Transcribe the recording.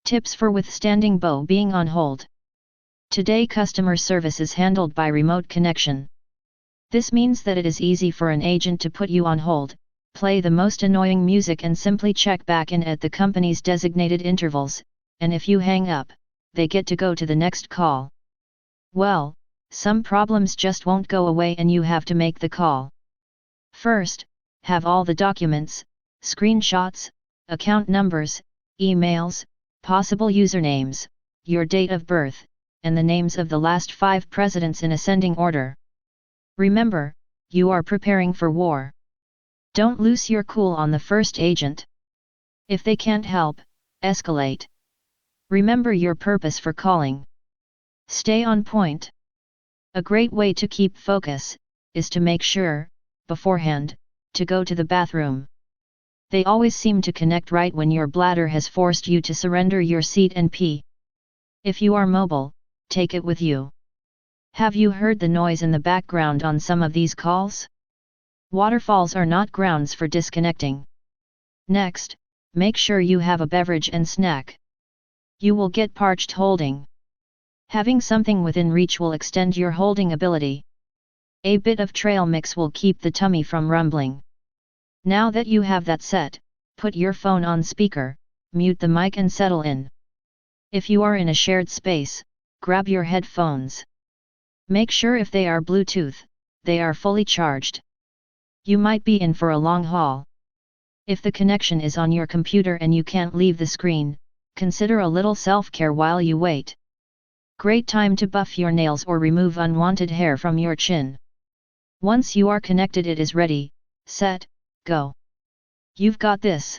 Tips for withstanding being on hold. Today customer service is handled by remote connection. This means that it is easy for an agent to put you on hold, play the most annoying music and simply check back in at the company's designated intervals, and if you hang up, they get to go to the next call. Well, some problems just won't go away and you have to make the call. First, have all the documents, screenshots, account numbers, emails, possible usernames, your date of birth, and the names of the last 5 presidents in ascending order. Remember, you are preparing for war. Don't lose your cool on the first agent. If they can't help, escalate. Remember your purpose for calling. Stay on point. A great way to keep focus is to make sure, beforehand, to go to the bathroom. They always seem to connect right when your bladder has forced you to surrender your seat and pee. If you are mobile, take it with you. Have you heard the noise in the background on some of these calls? Waterfalls are not grounds for disconnecting. Next, make sure you have a beverage and snack. You will get parched holding. Having something within reach will extend your holding ability. A bit of trail mix will keep the tummy from rumbling. Now that you have that set, put your phone on speaker, mute the mic and settle in. If you are in a shared space, grab your headphones. Make sure if they are Bluetooth, they are fully charged. You might be in for a long haul. If the connection is on your computer and you can't leave the screen, consider a little self-care while you wait. Great time to buff your nails or remove unwanted hair from your chin. Once you are connected, it is ready, set, go. You've got this.